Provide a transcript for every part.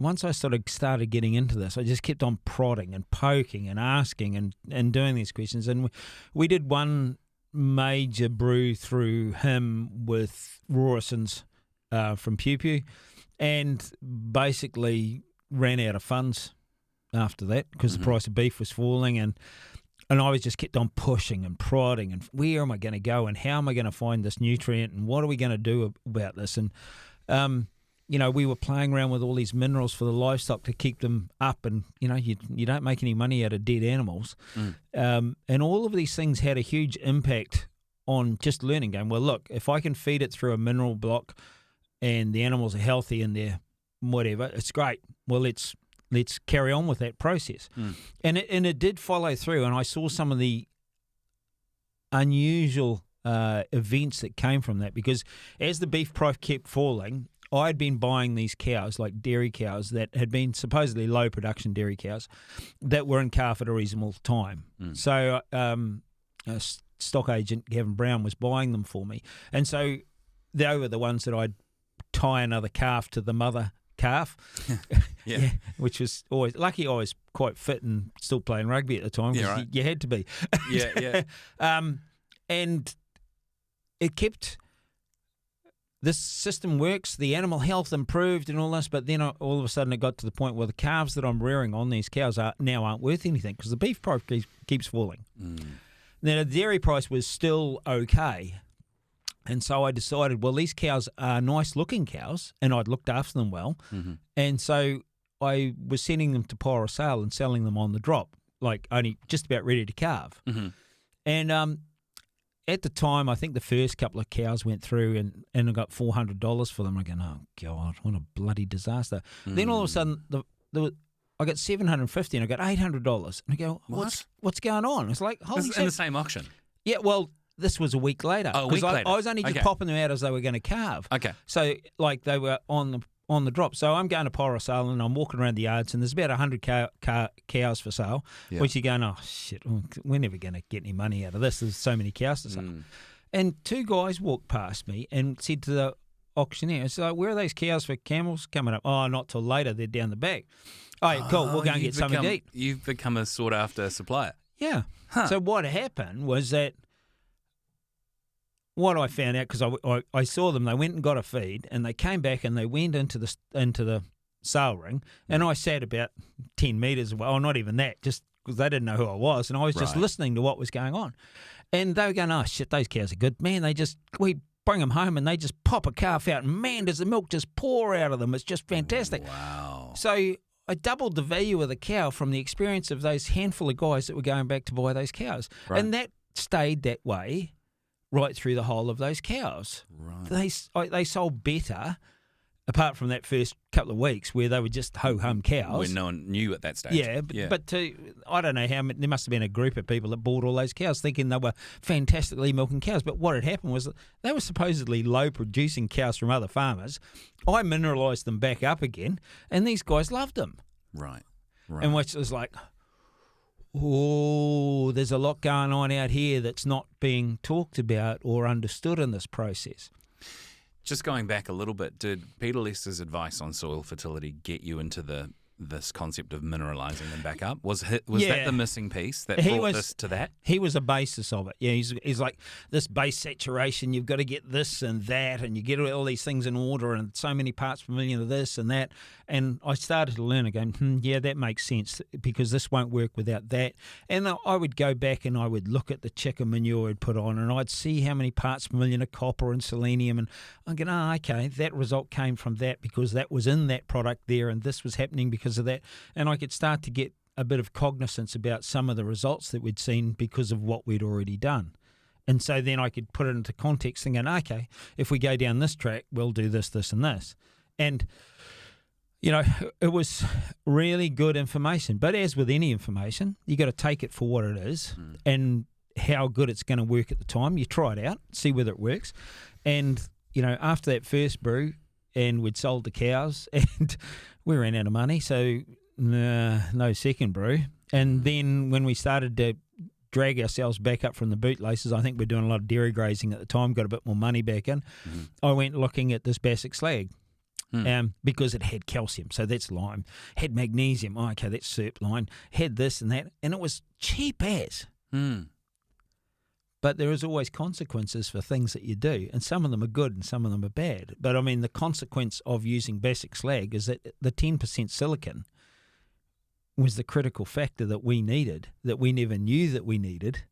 once I sort of started getting into this, I just kept on prodding and poking and asking and doing these questions. And we did one major brew through him with Rorison's from Pew Pew, and basically ran out of funds after that because the price of beef was falling, and I was just kept on pushing and prodding and where am I going to go and how am I going to find this nutrient and what are we going to do about this? And we were playing around with all these minerals for the livestock to keep them up, and you don't make any money out of dead animals. And all of these things had a huge impact on just learning, going, well, look, if I can feed it through a mineral block and the animals are healthy and they're whatever, it's great. Well, let's carry on with that process. And it did follow through, and I saw some of the unusual events that came from that, because as the beef price kept falling, I'd been buying these cows, like dairy cows, that had been supposedly low production dairy cows that were in calf at a reasonable time. So a stock agent, Gavin Brown, was buying them for me. And so they were the ones that I'd tie another calf to the mother calf, which was always lucky. I was quite fit and still playing rugby at the time because you had to be. And it kept, this system works, the animal health improved and all this, but then all of a sudden it got to the point where the calves that I'm rearing on these cows aren't worth anything because the beef price keeps falling. Now the dairy price was still okay. And so I decided, well, these cows are nice-looking cows, and I'd looked after them well. And so I was sending them to Pora Sale and selling them on the drop, like only just about ready to calve. And at the time, I think the first couple of cows went through and I got $400 for them. I go, oh, God, what a bloody disaster. Then all of a sudden, I got $750 and I got $800. And I go, what's going on? It's like, holy shit. In the same auction? Yeah, well, this was a week later. Oh, a week later. I was only just popping them out as they were going to calve. Okay. So, like, they were on the drop. So I'm going to Pora Sale and I'm walking around the yards and there's about 100 cows for sale, which you're going, oh, shit, we're never going to get any money out of this. There's so many cows to sell. And two guys walked past me and said to the auctioneer, so where are those cows for camels coming up? Oh, not till later. They're down the back. Oh, yeah, cool. We'll go and get something to eat. You've become a sought-after supplier. Yeah. So what happened was that what I found out, because I saw them, they went and got a feed, and they came back and they went into the sale ring, and I sat about 10 metres away, or not even that, just because they didn't know who I was, and I was just listening to what was going on. And they were going, oh, shit, those cows are good. Man, we bring them home, and they just pop a calf out, and man, does the milk just pour out of them. It's just fantastic. Wow. So I doubled the value of the cow from the experience of those handful of guys that were going back to buy those cows. Right. And that stayed that way right through the whole of those cows. Right. They sold better, apart from that first couple of weeks where they were just ho-hum cows. When no one knew at that stage. Yeah, but I don't know how many, there must have been a group of people that bought all those cows thinking they were fantastically milking cows. But what had happened was they were supposedly low-producing cows from other farmers. I mineralised them back up again, and these guys loved them. Right. And which was like, oh, there's a lot going on out here that's not being talked about or understood in this process. Just going back a little bit, did Peter Lester's advice on soil fertility get you into this concept of mineralising them back up? Was that the missing piece that brought this to that? He was a basis of it. Yeah, he's like, this base saturation, you've got to get this and that, and you get all these things in order, and so many parts per million of this and that. And I started to learn again, yeah, that makes sense, because this won't work without that. And I would go back and I would look at the chicken manure I'd put on, and I'd see how many parts per million of copper and selenium, and I'm going, okay, that result came from that because that was in that product there, and this was happening because of that. And I could start to get a bit of cognizance about some of the results that we'd seen because of what we'd already done. And so then I could put it into context thinking, okay, if we go down this track, we'll do this, this, and this. And, it was really good information. But as with any information, you got to take it for what it is and how good it's going to work at the time. You try it out, see whether it works. And, after that first brew, and we'd sold the cows, and we ran out of money, so no second brew. And then when we started to drag ourselves back up from the bootlaces, I think we're doing a lot of dairy grazing at the time, got a bit more money back in, I went looking at this Bassic slag. because it had calcium, so that's lime. Had magnesium, okay, that's serpline. Had this and that, and it was cheap as. But there is always consequences for things that you do, and some of them are good and some of them are bad. But I mean, the consequence of using basic slag is that the 10% silicon was the critical factor that we needed, that we never knew that we needed.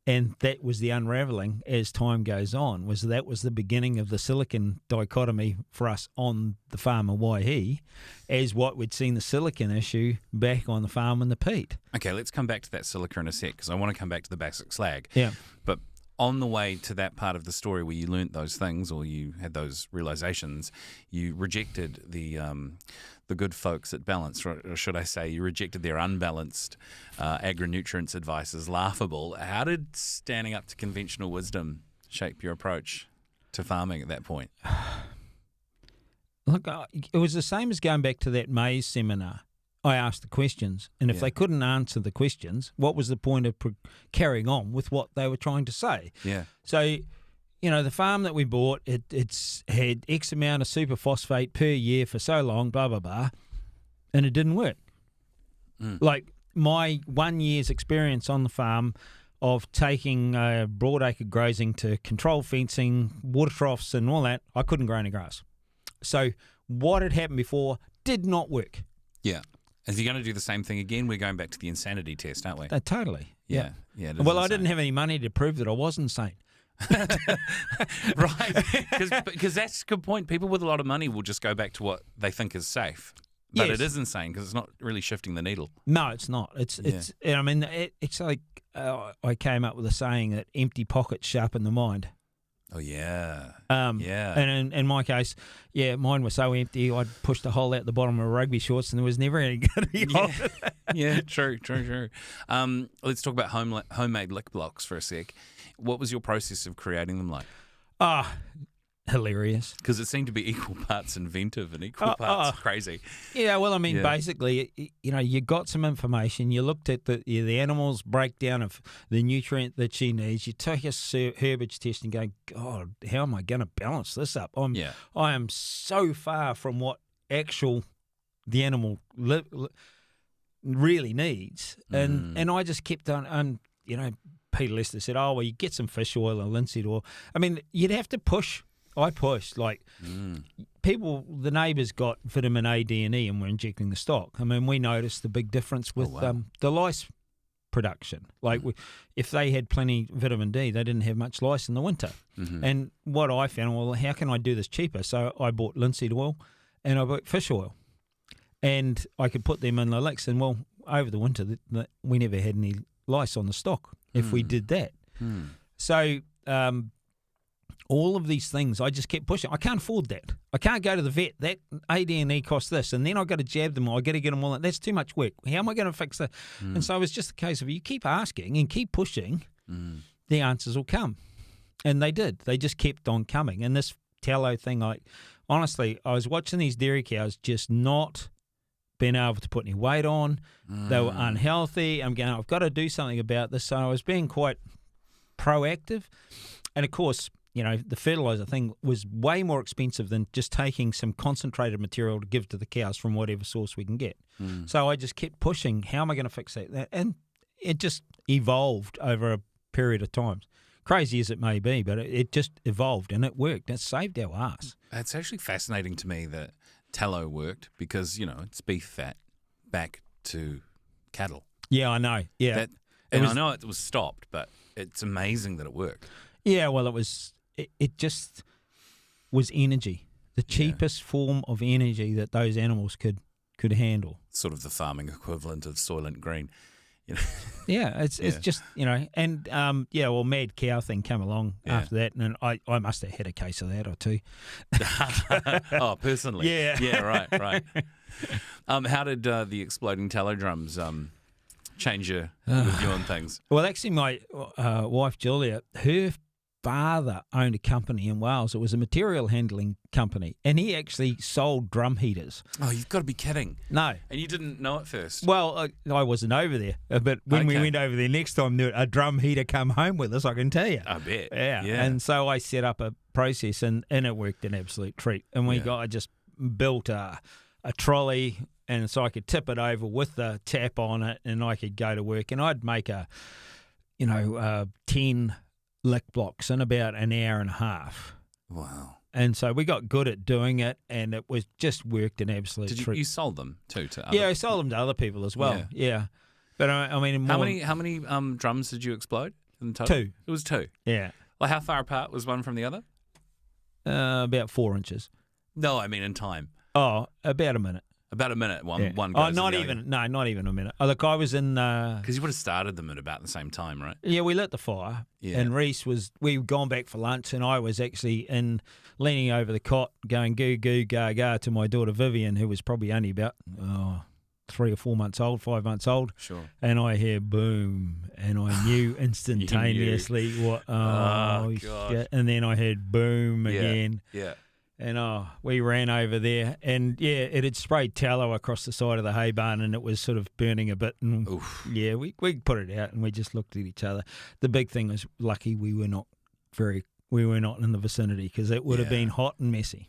And that was the unravelling as time goes on, that was the beginning of the silicon dichotomy for us on the farm of Waihi, as what we'd seen the silicon issue back on the farm in the peat. Okay, let's come back to that silica in a sec, because I want to come back to the basic slag. Yeah. But on the way to that part of the story where you learnt those things or you had those realizations, you rejected the good folks at Balance, or should I say you rejected their unbalanced agri-nutrients advice as laughable. How did standing up to conventional wisdom shape your approach to farming at that point? Look, it was the same as going back to that maize seminar. I asked the questions, and if they couldn't answer the questions, what was the point of carrying on with what they were trying to say? Yeah. So, you know, the farm that we bought, it's had X amount of superphosphate per year for so long, blah, blah, blah, and it didn't work. Like my 1 year's experience on the farm of taking broadacre grazing to control fencing, water troughs and all that, I couldn't grow any grass. So what had happened before did not work. Yeah. Is he going to do the same thing again? We're going back to the insanity test, aren't we? Totally. Yeah. Well, I didn't have any money to prove that I was insane. Right. Because that's a good point. People with a lot of money will just go back to what they think is safe. But it is insane because it's not really shifting the needle. No, it's not. It's. I mean, it's like I came up with a saying that empty pockets sharpen the mind. Oh, yeah. Yeah. And in my case, mine was so empty, I'd pushed a hole out the bottom of rugby shorts and there was never any good. Yeah, true. Let's talk about homemade lick blocks for a sec. What was your process of creating them like? Hilarious. Because it seemed to be equal parts inventive and equal parts crazy. Yeah, well, I mean, basically, you know, you got some information. You looked at the animal's breakdown of the nutrient that she needs. You took a herbage test and go, God, how am I going to balance this up? I am so far from what the animal really needs. And I just kept on, and, you know, Peter Lester said, oh, well, you get some fish oil or linseed oil. I mean, you'd have to push. I pushed, people, the neighbours got vitamin A, D and E and were injecting the stock. I mean, we noticed the big difference with the lice production. Like if they had plenty vitamin D, they didn't have much lice in the winter. And what I found, well, how can I do this cheaper? So I bought linseed oil and I bought fish oil. And I could put them in the licks. And, well, over the winter, we never had any lice on the stock if we did that. So all of these things, I just kept pushing. I can't afford that. I can't go to the vet. That AD&E costs this, and then I've got to jab them. I've got to get them all. That's too much work. How am I going to fix that? And so it was just a case of you keep asking and keep pushing, the answers will come. And they did. They just kept on coming. And this tallow thing, honestly, I was watching these dairy cows just not being able to put any weight on. They were unhealthy. I'm going, I've got to do something about this. So I was being quite proactive. And, of course, you know, the fertilizer thing was way more expensive than just taking some concentrated material to give to the cows from whatever source we can get. So I just kept pushing, how am I going to fix that? And it just evolved over a period of time. Crazy as it may be, but it just evolved and it worked. It saved our ass. It's actually fascinating to me that tallow worked because, you know, it's beef fat back to cattle. Yeah, I know. Yeah. I know it was stopped, but it's amazing that it worked. Yeah, well, it just was energy, the cheapest form of energy that those animals could handle. Sort of the farming equivalent of Soylent Green. You know? Yeah, it's just, you know, and well, mad cow thing came along after that, and I must have had a case of that or two. Oh, personally? Yeah, right. How did the exploding tallow drums change your view on things? Well, actually, my wife Julia, her father owned a company in Wales. It was a material handling company, and he actually sold drum heaters. Oh, you've got to be kidding. No. And you didn't know it first? Well, I wasn't over there, but when we went over there next time, a drum heater come home with us, I can tell you. I bet. Yeah. And so I set up a process, and it worked an absolute treat. And I just built a trolley, and so I could tip it over with the tap on it, and I could go to work, and I'd make 10 lick blocks in about an hour and a half. Wow. And so we got good at doing it, and it was just worked an absolute Did treat. you sold them too to other Yeah, I sold them to other people as well. Yeah. But I mean, How many drums did you explode in total? 2. It was 2. Yeah. Like how far apart was one from the other? About 4 inches. No, I mean in time. Oh, about a minute. About a minute. One goes. Oh, not even a minute. Oh, look, I was in. Because you would have started them at about the same time, right? Yeah, we lit the fire, and Reese we'd gone back for lunch, and I was actually leaning over the cot, going goo goo ga ga to my daughter Vivian, who was probably only about 3 or 4 months old, 5 months old. Sure. And I hear boom, and I knew instantaneously what. Oh, God. shit. And then I heard boom again. Yeah. And we ran over there, and it had sprayed tallow across the side of the hay barn, and it was sort of burning a bit. And Oof. we put it out, and we just looked at each other. The big thing was, lucky we were not in the vicinity, because it would have been hot and messy.